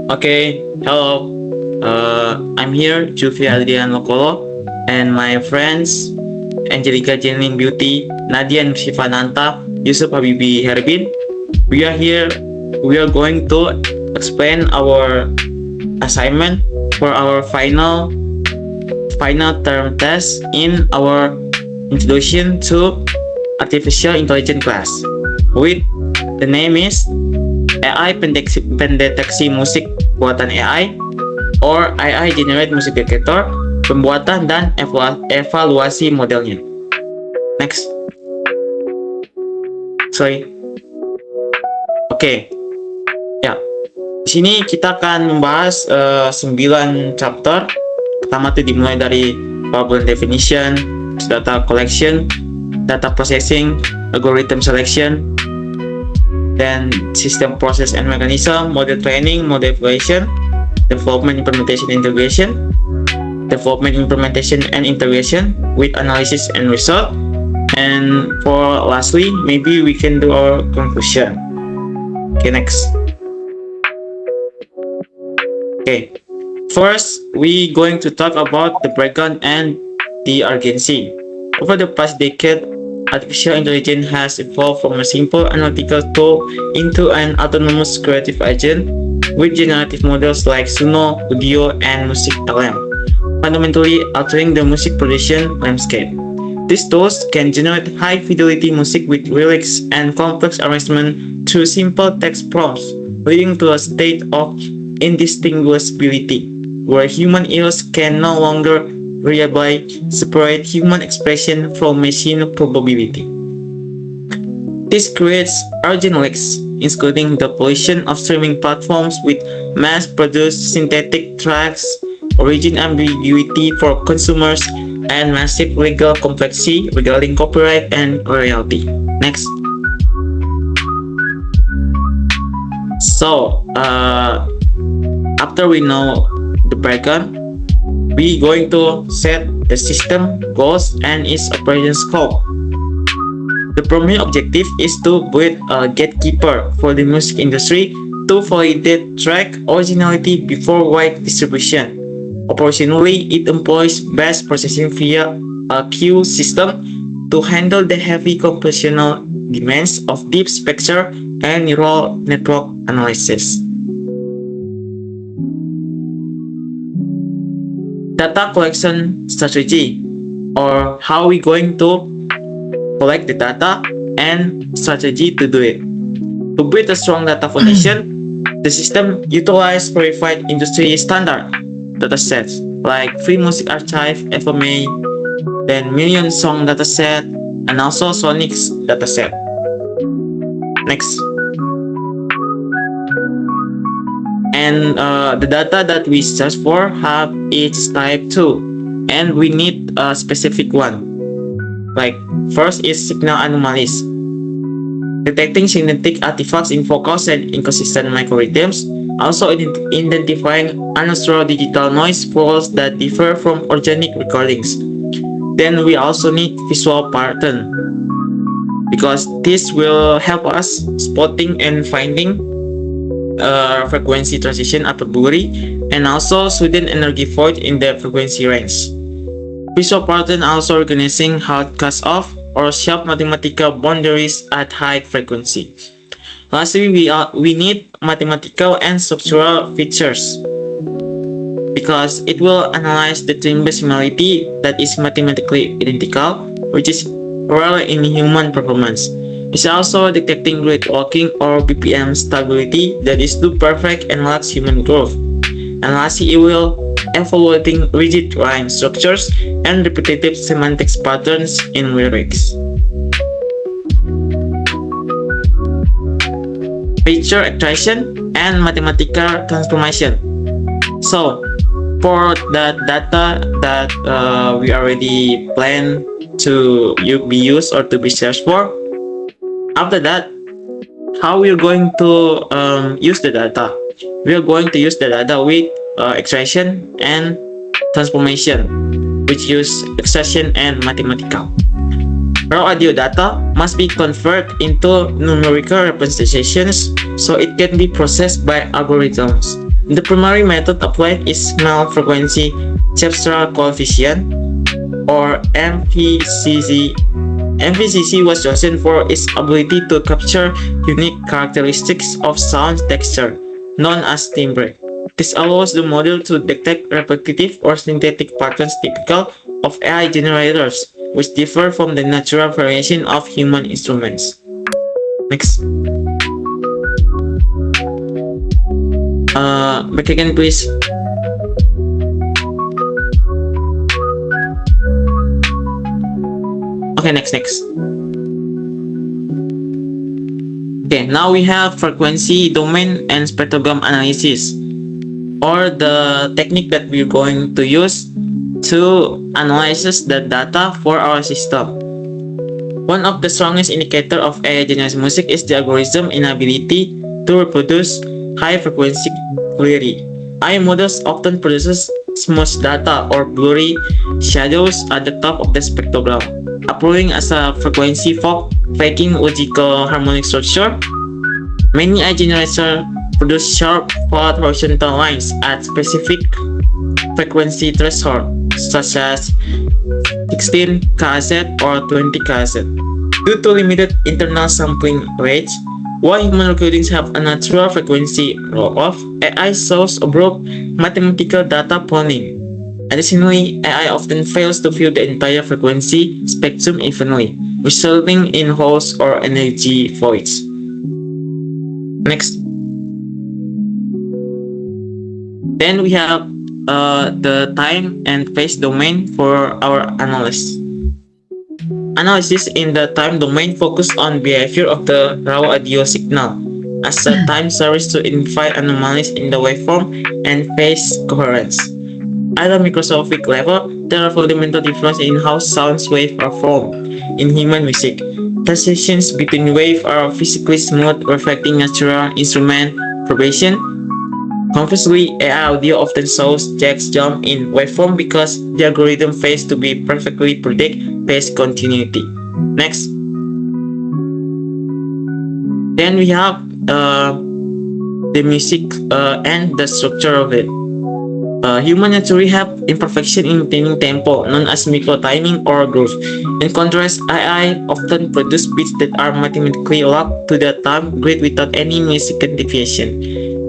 Okay, hello. I'm here, Juvi Adrian Lokolo, and my friends Angelica Jenin Beauty, Nadia Nursifananta, Yusuf Habibi Herbin. We are here. We are going to explain our assignment for our final term test in our introduction to artificial intelligence class. With the name is AI pendeteksi musik buatan AI or AI generate music detector, pembuatan dan evaluasi modelnya. Next. Sorry. Oke. Ya. Di sini kita akan membahas 9 chapter. Pertama itu dimulai dari problem definition, data collection, data processing, algorithm selection, then system process and mechanism, model training, model evaluation, development, implementation, integration, development, implementation, and integration with analysis and result. And for lastly, maybe we can do our conclusion. Okay, next. Okay, first we going to talk about the background and the urgency. Over the past decade, artificial intelligence has evolved from a simple analytical tool into an autonomous creative agent with generative models like Suno, Udio, and Music LM, fundamentally altering the music production landscape. These tools can generate high-fidelity music with lyrics and complex arrangement through simple text prompts, leading to a state of indistinguishability, where human ears can no longer reliably separate human expression from machine probability. This creates urgent risks, including the pollution of streaming platforms with mass-produced synthetic tracks, origin ambiguity for consumers, and massive legal complexity regarding copyright and royalty. Next. So, after we know the background, we going to set the system goals and its operation scope. The primary objective is to build a gatekeeper for the music industry to validate track originality before wide distribution. Operationally, it employs batch processing via a queue system to handle the heavy computational demands of deep spectre and neural network analysis. Data collection strategy, or how we going to collect the data and strategy to do it. To build a strong data foundation, the system utilizes verified industry standard datasets like Free Music Archive (FMA), then Million Song dataset, and also Sonic's dataset. Next. And the data that we search for have each type too, and we need a specific one. Like first is signal anomalies, detecting synthetic artifacts in vocals and inconsistent microrhythms, also identifying unnatural digital noise flows that differ from organic recordings. Then we also need visual pattern, because this will help us spotting and finding frequency transition atau buri, and also sudden energy void in the frequency range. Visual pattern also organizing hard cuts off or sharp mathematical boundaries at high frequency. Lastly, we need mathematical and structural features, because it will analyze the timbre similarity that is mathematically identical, which is rare in human performance. It's also detecting rate walking or BPM stability that is too perfect and lacks human growth. And lastly, it will evaluating rigid rhyme structures and repetitive semantics patterns in lyrics. Feature extraction and mathematical transformation. So, for the data that we already plan to be used or to be searched for, after that, how we're going to use the data? We are going to use the data with extraction and transformation, which use extraction and mathematical. Raw audio data must be converted into numerical representations so it can be processed by algorithms. The primary method applied is small frequency cepstral coefficient, or MPCC. MPCC was chosen for its ability to capture unique characteristics of sound texture, known as timbre. This allows the model to detect repetitive or synthetic patterns typical of AI generators, which differ from the natural variation of human instruments. Next. Back again, please. Okay, next. Okay, now we have frequency domain and spectrogram analysis, or the technique that we're going to use to analyze the data for our system. One of the strongest indicators of AI-generated music is the algorithm inability to reproduce high-frequency clearly. AI models often produces smooth data or blurry shadows at the top of the spectrogram, appearing as a frequency fog, faking logical harmonic structure. Many AI generators produce sharp, flat horizontal lines at specific frequency threshold, such as 16 kHz or 20 kHz. Due to limited internal sampling rates, while human recordings have a natural frequency roll-off, AI shows abrupt mathematical data pooling. Additionally, AI often fails to fill the entire frequency spectrum evenly, resulting in holes or energy voids. Next. Then we have the time and phase domain for our analysis. Analysis in the time domain focus on behavior of the raw audio signal, as the time serves to identify anomalies in the waveform and phase coherence. At a microscopic level, there are fundamental differences in how sound waves are formed in human music. Transitions between waves are physically smooth, reflecting natural instrument progression. Conversely, AI audio often shows jags jump in waveform because the algorithm fails to be perfectly predict phase continuity. Next. Then we have the music and the structure of it. Human naturally have imperfection in maintaining tempo, known as micro-timing or groove. In contrast, AI often produce beats that are mathematically locked to the time grid without any musical deviation.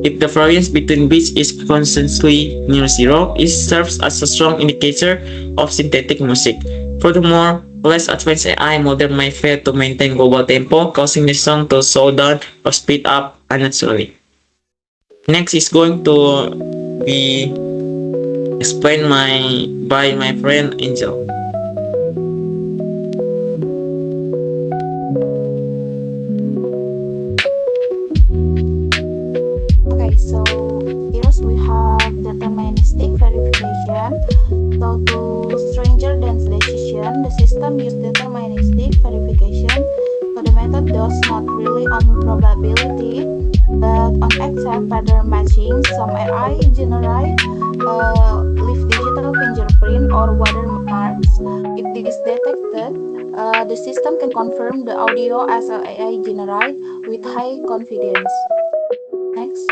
If the variance between beats is constantly near zero, it serves as a strong indicator of synthetic music. Furthermore, less advanced AI model might fail to maintain global tempo, causing the song to slow down or speed up unnaturally. Next is going to be explained by my friend Angel. Okay, so here's we have deterministic verification. So to strengthen the decision, the system uses deterministic verification. So the method does not rely on probability, but on exact pattern matching. Some AI generate leaf digital fingerprint or watermarks. If this is detected, the system can confirm the audio as a AI generate with high confidence. Next.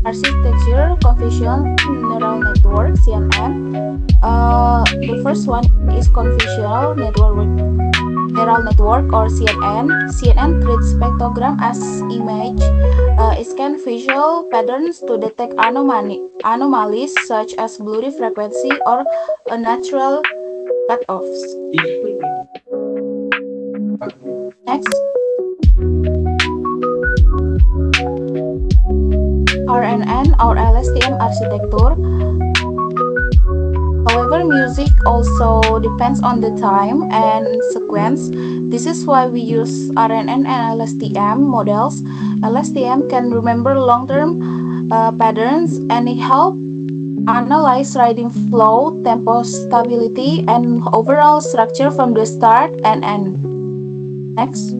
Architecture convolutional neural network (CNN). The first one is convolutional neural network or CNN. CNN treats spectrogram as image. It scans visual patterns to detect anomalies such as blurry frequency or unnatural cutoffs. Next. RNN or LSTM architecture. However, music also depends on the time and sequence. This is why we use RNN and LSTM models. LSTM can remember long-term patterns and it helps analyze riding flow, tempo stability, and overall structure from the start and end. Next.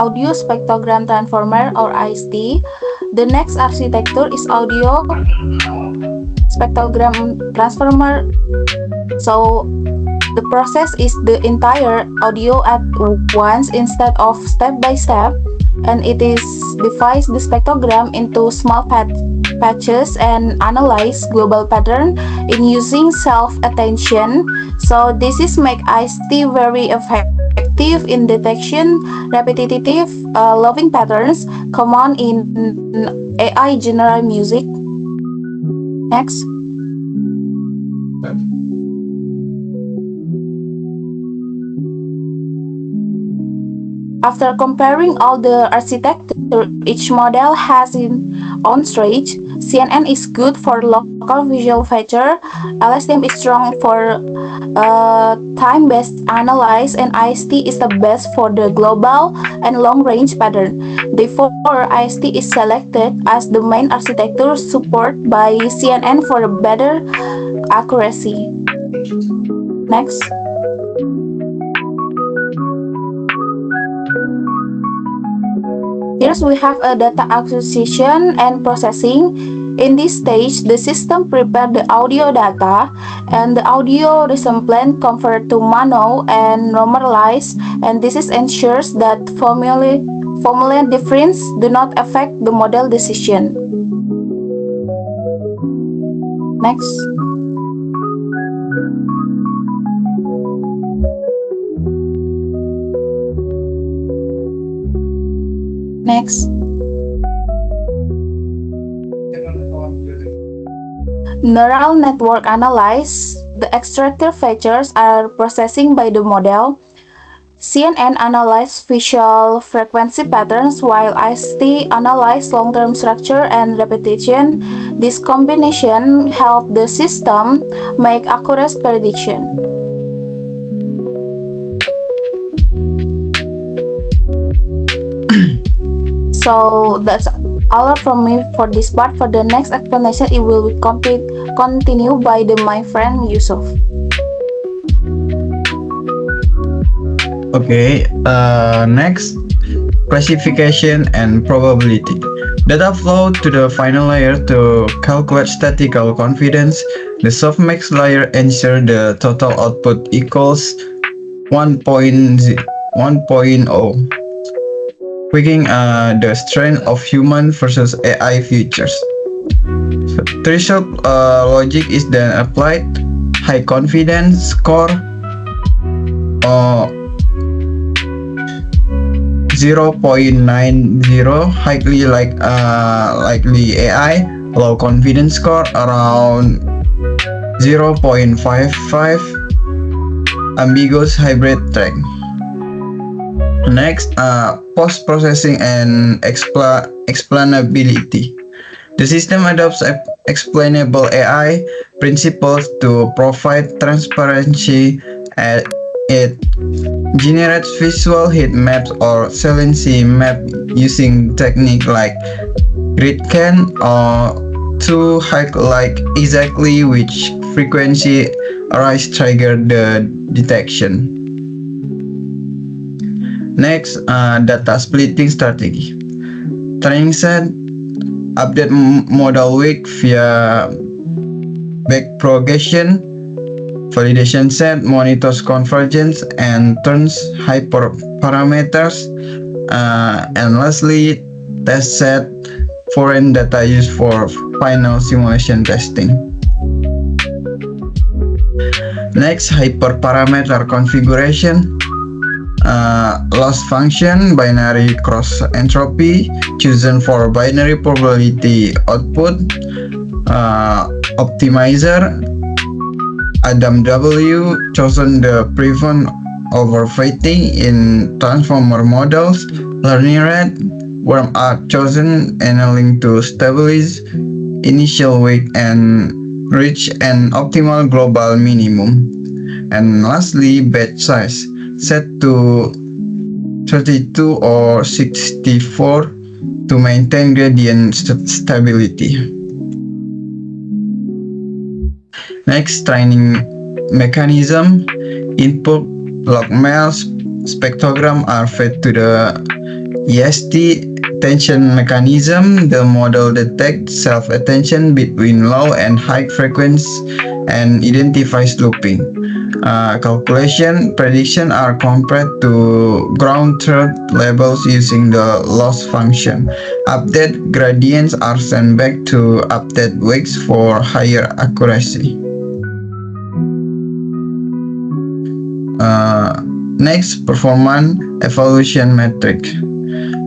audio spectrogram transformer or IST. The next architecture is audio spectrogram transformer. So the process is the entire audio at once instead of step by step, and it is divides the spectrogram into small patches and analyze global pattern in using self-attention. So this is make IST very effective in detection repetitive loving patterns common in AI general music. Next. After comparing all the architecture each model has in own strength, CNN is good for local visual feature, LSTM is strong for time-based analysis, and IST is the best for the global and long-range pattern. Therefore, IST is selected as the main architecture support by CNN for better accuracy. Next. Here we have a data acquisition and processing. In this stage, the system prepares the audio data and the audio resemblance convert to mono and normalize, and this is ensures that formula difference do not affect the model decision. Next. Next. Neural network analyze. The extractor features are processing by the model. CNN analyze visual frequency patterns while IST analyze long-term structure and repetition. This combination help the system make accurate prediction. So that's all from me for this part. For the next explanation, it will be continue by my friend Yusuf. Okay, next, classification and probability. Data flow to the final layer to calculate statistical confidence. The softmax layer ensures the total output equals 1.0. Picking the strength of human versus AI features. So, threshold logic is then applied. High confidence score 0.90, highly likely AI. Low confidence score around 0.55. Ambiguous hybrid track. Next, post-processing and explainability. The system adopts explainable AI principles to provide transparency. It generates visual heat maps or saliency map using technique like gridcan or to highlight exactly which frequency arise trigger the detection. Next, data splitting strategy. Training set, update model weak via backpropagation. Validation set monitors convergence and turns hyperparameters. And lastly, test set foreign data used for final simulation testing. Next, hyperparameter configuration. Loss function, binary cross entropy chosen for binary probability output. Optimizer, ADAM-W chosen to prevent overfitting in transformer models. Learning rate, WORM-ARC chosen enabling to stabilize initial weight and reach an optimal global minimum. And lastly, batch size set to 32 or 64 to maintain gradient stability. Next, training mechanism. Input log mail spectrogram are fed to the EST attention mechanism, the model detects self-attention between low and high frequency and identifies looping. Calculation prediction are compared to ground truth levels using the loss function. Update gradients are sent back to update weights for higher accuracy. Next, performance evaluation metric.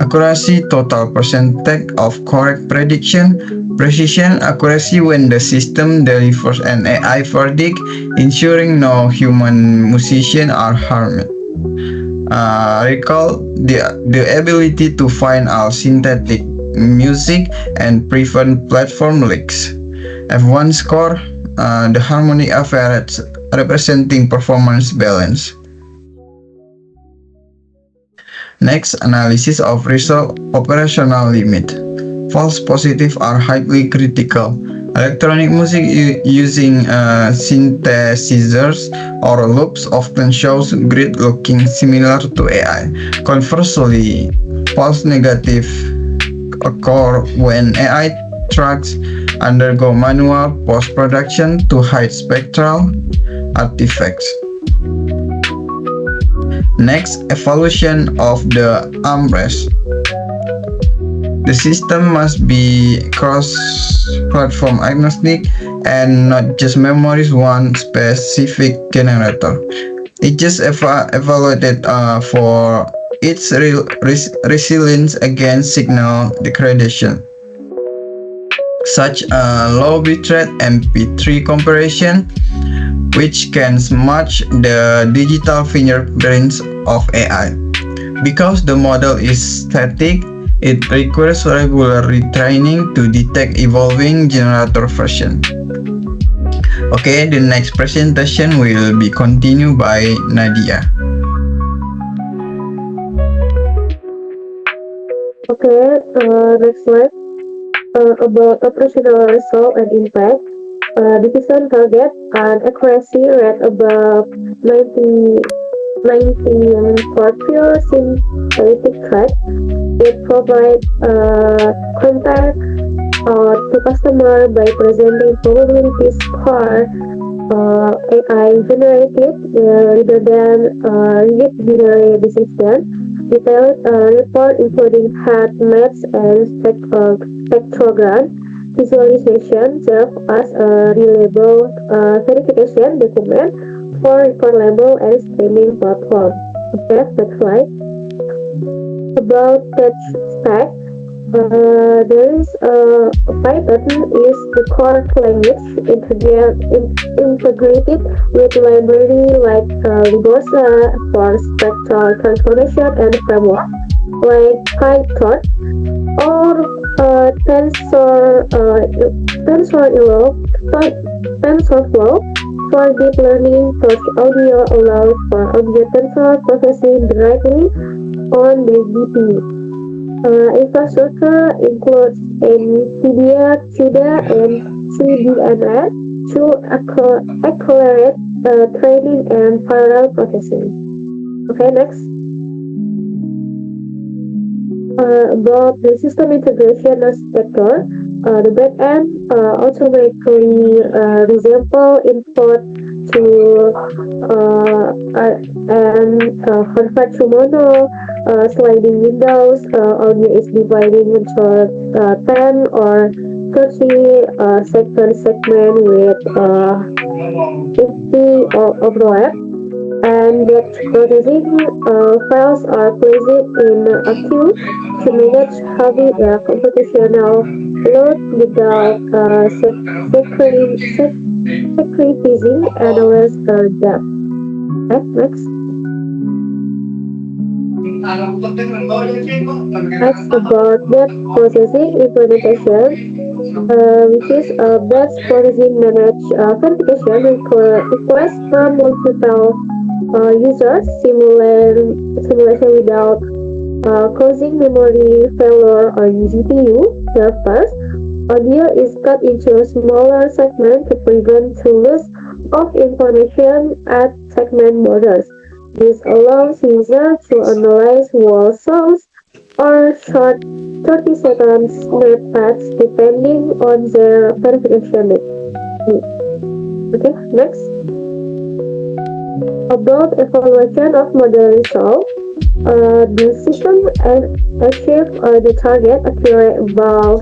Accuracy, total percentage of correct prediction. Precision, accuracy when the system delivers an AI verdict, ensuring no human musician are harmed. Recall the ability to find all synthetic music and prevent platform leaks. F1 score, the harmonic average representing performance balance. Next, analysis of result operational limit. False positive are highly critical. Electronic music using synthesizers or loops often shows grid looking similar to AI. Conversely, false negative occur when AI tracks undergo manual post-production to hide spectral artifacts. Next, evaluation of the armrest. The system must be cross-platform agnostic and not just memorize one specific generator. It just evaluated for its resilience against signal degradation, such low bitrate MP3 compression, which can smudge the digital fingerprints of AI. Because the model is static, it requires regular retraining to detect evolving generator version. Okay, the next presentation will be continued by Nadia. Okay, next slide. About operational result and impact. Division target an accuracy rate above 90 for pure synthetic track. It provides contact to customer by presenting probability score AI generated rather than rigid binary decision. Detailed report including heat maps and spectrogram visualization serve as a reliable verification document for record label and streaming platform. Okay, next slide. About tech stack, there is Python is the core language integrated with library like Libosa for spectral transformation and framework like PyTorch or TensorFlow for deep learning. Torch Audio allows for object tensor processing directly on the GPU. Infrastructure includes NVIDIA, CUDA, and CDNA to accelerate training and parallel processing. Okay, next. About the system integration architecture, the backend automatically resemble input to and convert to mono sliding windows. Audio is divided into 10 or 30 second segment with 50 overlap, and that processing files are placed in a queue to manage heavy computational load without sacrificing analysis depth. Next. Next, about batch processing implementation, which is batch processing managed verification requests from multiple users simulation without causing memory failure on GPU. Here first, audio is cut into smaller segments to prevent the loss of information at segment borders. This allows users to analyze whole sounds or short 30 seconds snippets depending on their verification need. Okay, next. About evaluation of model result, the system achieved the target accurate about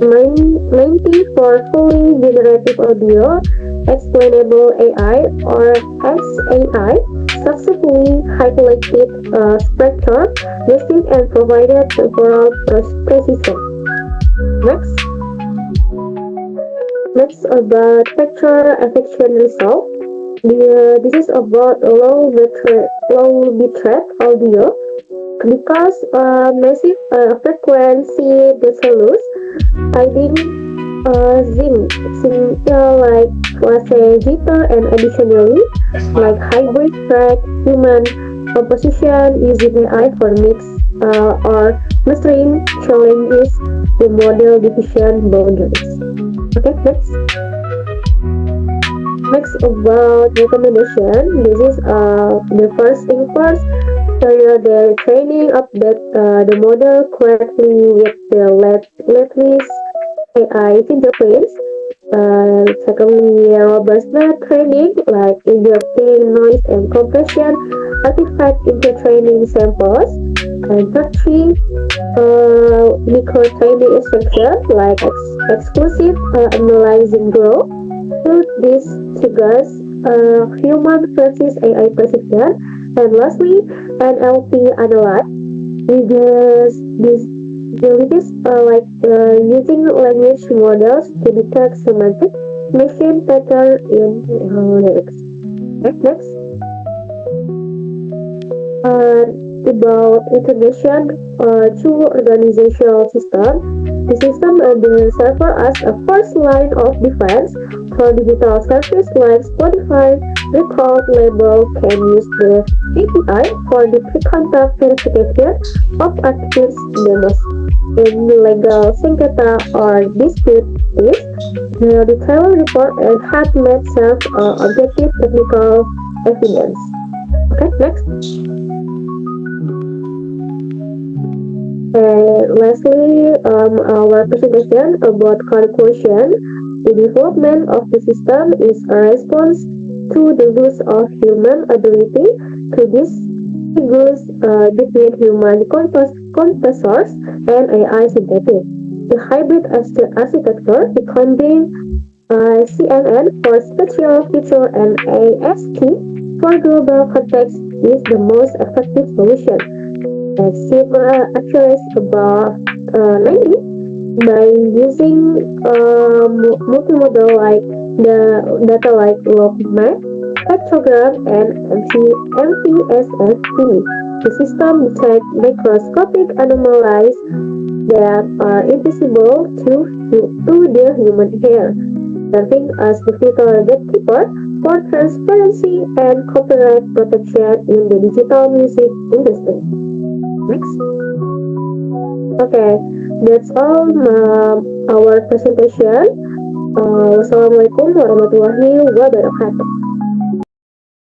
90 for fully generative audio, explainable AI or XAI, successfully calculated spectrum listing and provided temporal precision. Next. Next about picture affection result. This is about low bitrate audio because massive frequency decibels hiding like let's say jitter and additionally like hybrid track human composition using AI for mix or mastering challenges the model division boundaries. Okay, next. Next about recommendation. This is the first thing first. Periodic training update the model correctly with the latest AI fingerprints. Secondly, robust training like injecting noise and compression artifact into training samples. And thirdly, micro training instruction like exclusive analyzing growth. So this triggers human versus AI precision. And lastly, NLP analyze this using language models to detect semantic machine pattern in lyrics. Next. About integration to organizational system. The system and the server as a first line of defense for digital service like Spotify. Record label can use the API for the pre-contact verification of artists' demos. In legal sengketa or dispute is the retailer report and had met self objective technical evidence. Okay, next. And lastly, our presentation about conclusion. The development of the system is a response to the use of human ability to distinguish between human compressors and AI synthetic. The hybrid architecture, the combine CNN for spatial feature and AST for global context is the most effective solution. Achieve accuracy above 90 by using multimodal like the data like logMAP, spectrogram, and MPSSP. The system detects microscopic anomalies that are invisible to the human ear, serving as the vital gatekeeper for transparency and copyright protection in the digital music industry. Next. Okay, that's all our presentation. Wassalamualaikum warahmatullahi wabarakatuh.